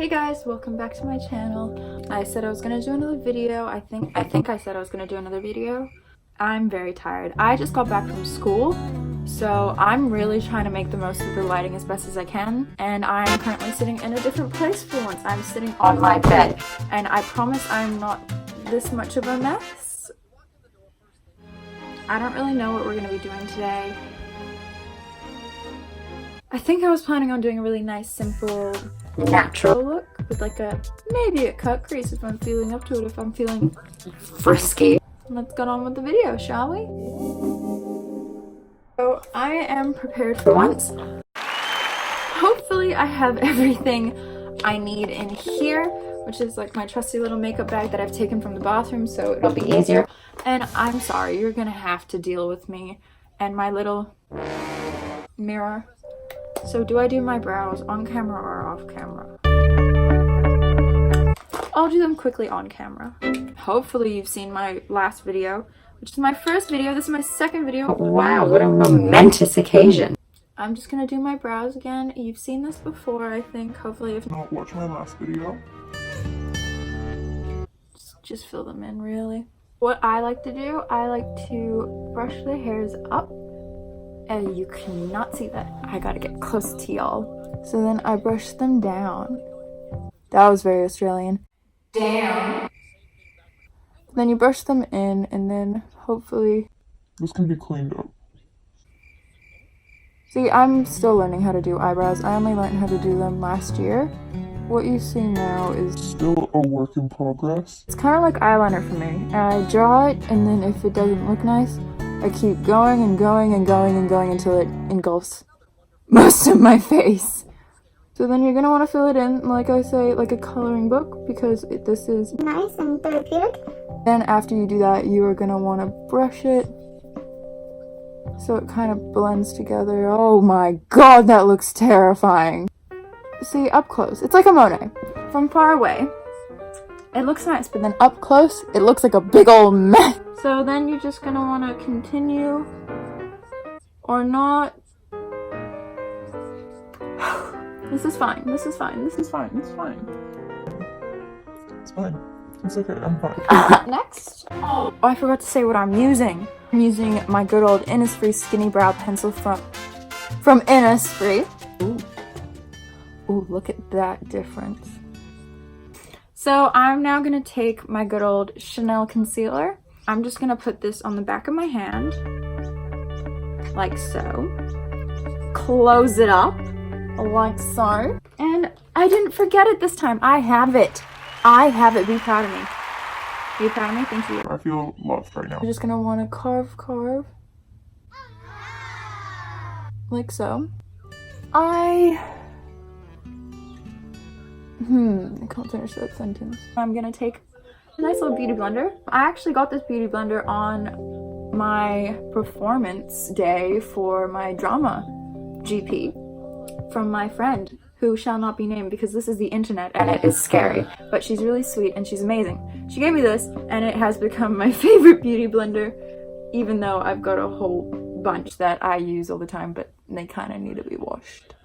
Hey guys, welcome back to my channel. I said I was gonna do another video. I think I said I was gonna do another video. I'm very tired. I just got back from school, so I'm really trying to make the most of the lighting as best as I can. And I'm currently sitting in a different place for once. I'm sitting on my bed, and I promise I'm not this much of a mess. I don't really know what we're gonna be doing today. I think I was planning on doing a really nice, simple, natural look with like maybe a cut crease if I'm feeling up to it, if I'm feeling frisky. Let's get on with the video, shall we? So I am prepared for once. Hopefully I have everything I need in here, which is like my trusty little makeup bag that I've taken from the bathroom, so it'll be easier. And I'm sorry, you're gonna have to deal with me and my little mirror. So do I do my brows on camera or off camera? I'll do them quickly on camera. Hopefully you've seen my last video, which is my first video. This is my second video. Wow, what a momentous occasion. I'm just gonna do my brows again. You've seen this before, I think. Hopefully if not, watch my last video. Just fill them in, really. What I like to do, I like to brush the hairs up. And you cannot see that. I gotta get close to y'all. So then I brush them down. That was very Australian. Down. Then you brush them in, and then hopefully this can be cleaned up. See, I'm still learning how to do eyebrows. I only learned how to do them last year. What you see now is still a work in progress. It's kind of like eyeliner for me. And I draw it, and then if it doesn't look nice, I keep going and going and going and going until it engulfs most of my face. So then you're going to want to fill it in, like I say, like a coloring book, because this is nice and therapeutic. Then after you do that, you are going to want to brush it so it kind of blends together. Oh my god, that looks terrifying. See, up close, it's like a Monet. From far away, it looks nice, but then up close, it looks like a big old mess. So then you're just gonna want to continue or not. This is fine. This is fine. This is fine. It's fine. It's fine. It's okay. I'm fine. Next. Oh, I forgot to say what I'm using. I'm using my good old Innisfree Skinny Brow Pencil from Innisfree. Ooh, look at that difference. So I'm now gonna take my good old Chanel concealer. I'm just gonna put this on the back of my hand, like so. Close it up, like so. And I didn't forget it this time. I have it. I have it. Be proud of me. Be proud of me? Thank you. I feel loved right now. I'm just gonna wanna carve. Like so. I can't finish that sentence. I'm gonna take a nice little beauty blender. I actually got this beauty blender on my performance day for my drama GP from my friend, who shall not be named because this is the internet and it is scary. But she's really sweet and she's amazing. She gave me this and it has become my favorite beauty blender, even though I've got a whole bunch that I use all the time, but they kind of need to be washed.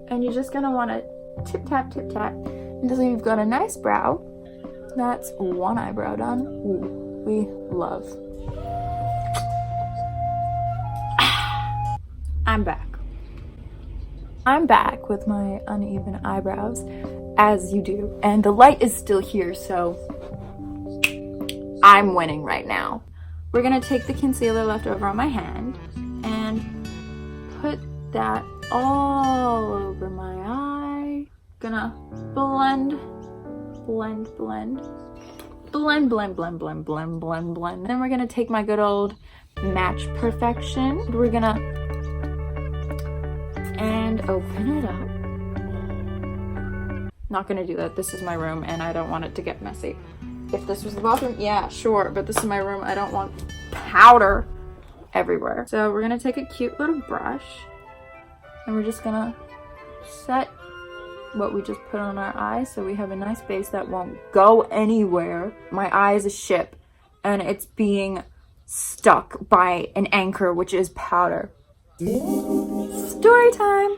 And you're just gonna want to tip tap until you've got a nice brow. That's one eyebrow done. Ooh, we love. I'm back. I'm back with my uneven eyebrows, as you do. And the light is still here, so I'm winning right now. We're gonna take the concealer left over on my hand and put that all over my eye. Gonna blend. Then we're gonna take my good old Match Perfection. We're gonna open it up. Not gonna do that. This is my room and I don't want it to get messy. If this was the bathroom, yeah, sure, but this is my room. I don't want powder everywhere. So we're gonna take a cute little brush and we're just gonna set what we just put on our eye so we have a nice base that won't go anywhere. My eye is a ship and it's being stuck by an anchor, which is powder. Story time!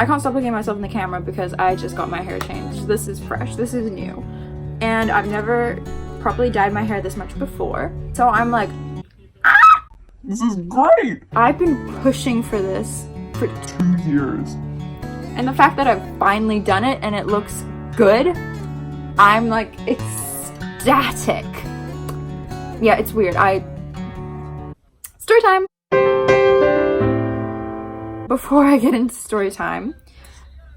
I can't stop looking at myself in the camera because I just got my hair changed. This is fresh, this is new. And I've never properly dyed my hair this much before. So I'm like, ah! This is great! I've been pushing for this for 2 years. And the fact that I've finally done it and it looks good, I'm like ecstatic. Yeah, it's weird. Story time! Before I get into story time,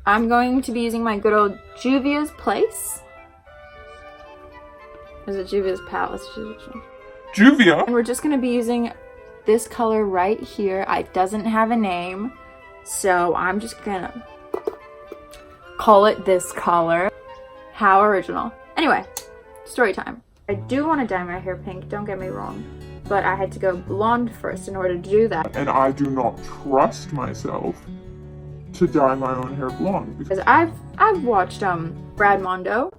I'm going to be using my good old Juvia's Place. Is it Juvia's Palace? Juvia? And we're just going to be using this color right here. It doesn't have a name, so I'm just gonna call it this color. How original. Anyway, story time. I do want to dye my hair pink, don't get me wrong, but I had to go blonde first in order to do that. And I do not trust myself to dye my own hair blonde. Because I've watched Brad Mondo.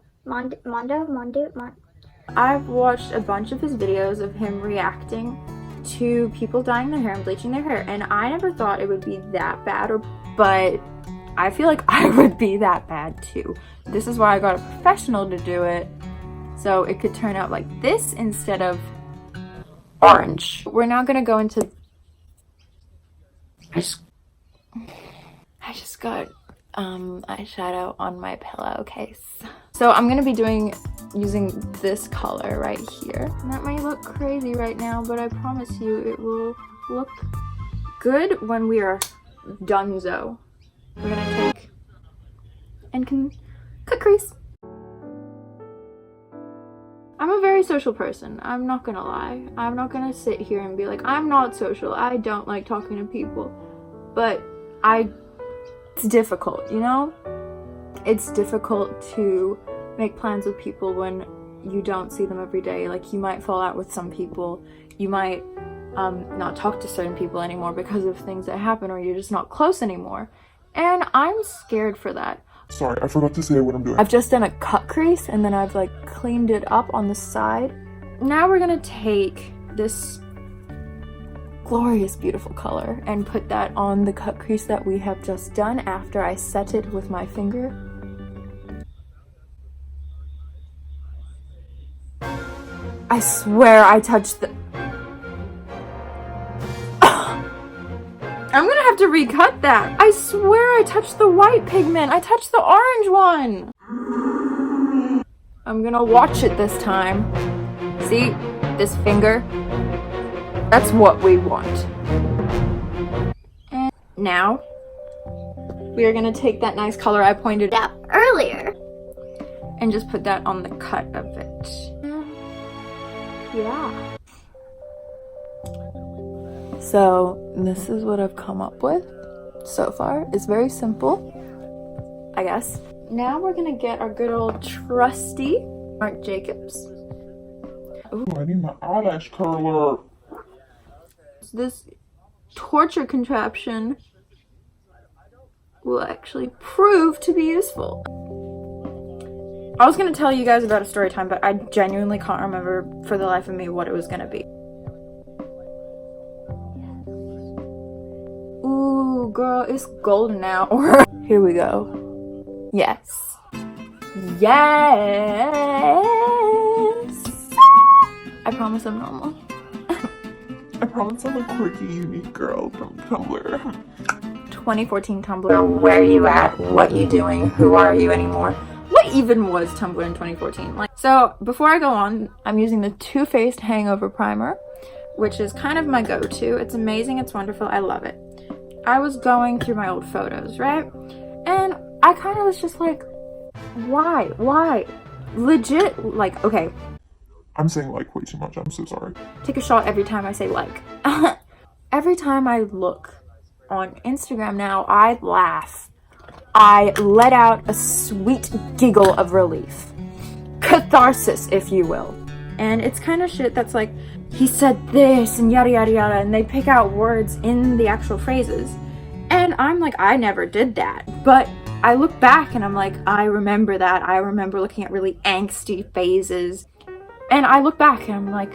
I've watched a bunch of his videos of him reacting to people dyeing their hair and bleaching their hair, and I never thought it would be that bad, but I feel like I would be that bad too. This is why I got a professional to do it, so it could turn out like this instead of orange. We're now gonna go into... I just got eyeshadow on my pillowcase. So I'm gonna be using this color right here. And that might look crazy right now, but I promise you it will look good when we are donezo. We're gonna take and cut crease. I'm a very social person. I'm not gonna lie. I'm not gonna sit here and be like, I'm not social. I don't like talking to people. But it's difficult, you know? It's difficult to make plans with people when you don't see them every day. Like, you might fall out with some people. You might not talk to certain people anymore because of things that happen, or you're just not close anymore. And I'm scared for that. Sorry, I forgot to say what I'm doing. I've just done a cut crease and then I've like cleaned it up on the side. Now we're gonna take this glorious, beautiful color and put that on the cut crease that we have just done after I set it with my finger. I swear I touched the... I'm gonna have to recut that. I swear I touched the white pigment. I touched the orange one. I'm gonna watch it this time. See? This finger? That's what we want. And now, we are gonna take that nice color I pointed out earlier and just put that on the cut of it. Yeah. So this is what I've come up with so far. It's very simple, I guess. Now we're gonna get our good old trusty Marc Jacobs. Ooh, I need my eyelash curler. This torture contraption will actually prove to be useful. I was gonna tell you guys about a story time, but I genuinely can't remember for the life of me what it was gonna be. Ooh, girl, it's golden now. Here we go. Yes. Yes! I promise I'm normal. I promise I'm a quirky, unique girl from Tumblr. 2014 Tumblr. Where are you at? What you doing? Who are you anymore? What even was Tumblr in 2014? So before I go on, I'm using the Too Faced Hangover Primer, which is kind of my go-to. It's amazing. It's wonderful. I love it. I was going through my old photos, right? And I kind of was just like, why? Why? Legit, like, okay. I'm saying like way too much. I'm so sorry. Take a shot every time I say like. Every time I look on Instagram now, I laugh. I let out a sweet giggle of relief. Catharsis, if you will. And it's kind of shit that's like, he said this and yada yada yada, and they pick out words in the actual phrases. And I'm like, I never did that. But I look back and I'm like, I remember that. I remember looking at really angsty phases. And I look back and I'm like,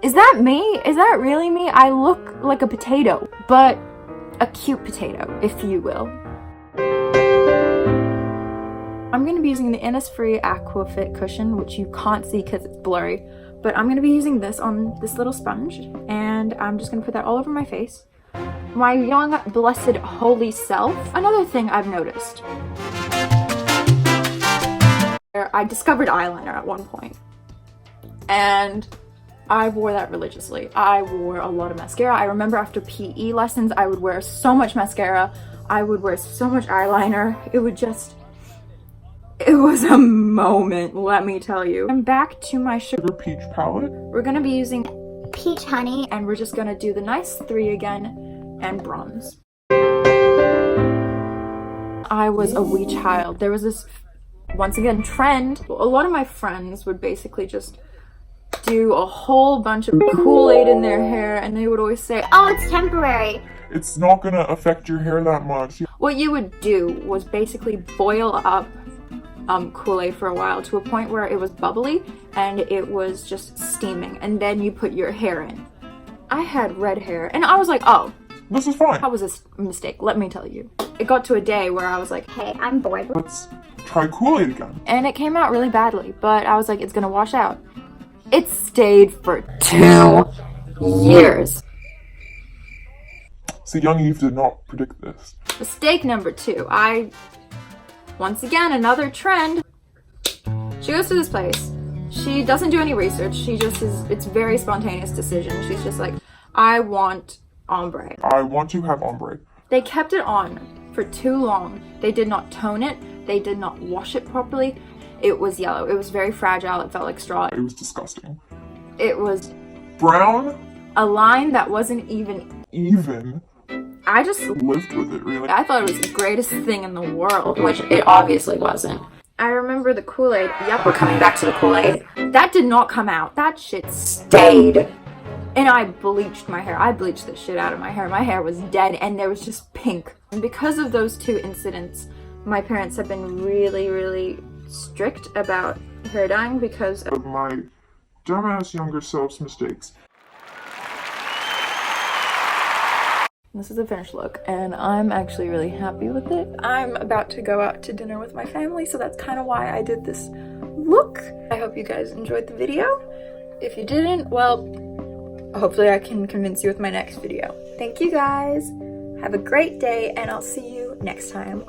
is that me? Is that really me? I look like a potato. But a cute potato, if you will. I'm going to be using the Innisfree Aquafit cushion, which you can't see because it's blurry, but I'm going to be using this on this little sponge, and I'm just going to put that all over my face. My young, blessed, holy self. Another thing I've noticed. I discovered eyeliner at one point, and I wore that religiously. I wore a lot of mascara. I remember after PE lessons, I would wear so much mascara. I would wear so much eyeliner. It was a moment, let me tell you. I'm back to my Sugar Peach palette. We're gonna be using Peach Honey, and we're just gonna do the nice 3 again, and bronze. I was a wee child. There was this, once again, trend. A lot of my friends would basically just do a whole bunch of Kool-Aid in their hair, and they would always say, oh, it's temporary. It's not gonna affect your hair that much. What you would do was basically boil up Kool-Aid for a while to a point where it was bubbly and it was just steaming, and then you put your hair in. I had red hair, and I was like, oh, this is fine. that was a mistake, let me tell you. It got to a day where I was like, hey, I'm bored. Let's try Kool-Aid again. And it came out really badly, but I was like, it's gonna wash out. It stayed for 2 years. See, young Eve did not predict this. Mistake number 2. Once again, another trend. She goes to this place. She doesn't do any research. She just is, it's very spontaneous decision. She's just like, I want ombre. I want to have ombre. They kept it on for too long. They did not tone it. They did not wash it properly. It was yellow. It was very fragile. It felt like straw. It was disgusting. It was brown. A line that wasn't even. I just lived with it, really. I thought it was the greatest thing in the world, which it obviously wasn't. I remember the Kool-Aid. Yep, we're coming back to the Kool-Aid. That did not come out. That shit stayed. And I bleached my hair. I bleached the shit out of my hair. My hair was dead, and there was just pink. And because of those 2 incidents, my parents have been really, really strict about hair dyeing because of my dumbass younger self's mistakes. This is a finished look, and I'm actually really happy with it. I'm about to go out to dinner with my family, so that's kind of why I did this look. I hope you guys enjoyed the video. If you didn't, well, hopefully I can convince you with my next video. Thank you guys. Have a great day, and I'll see you next time.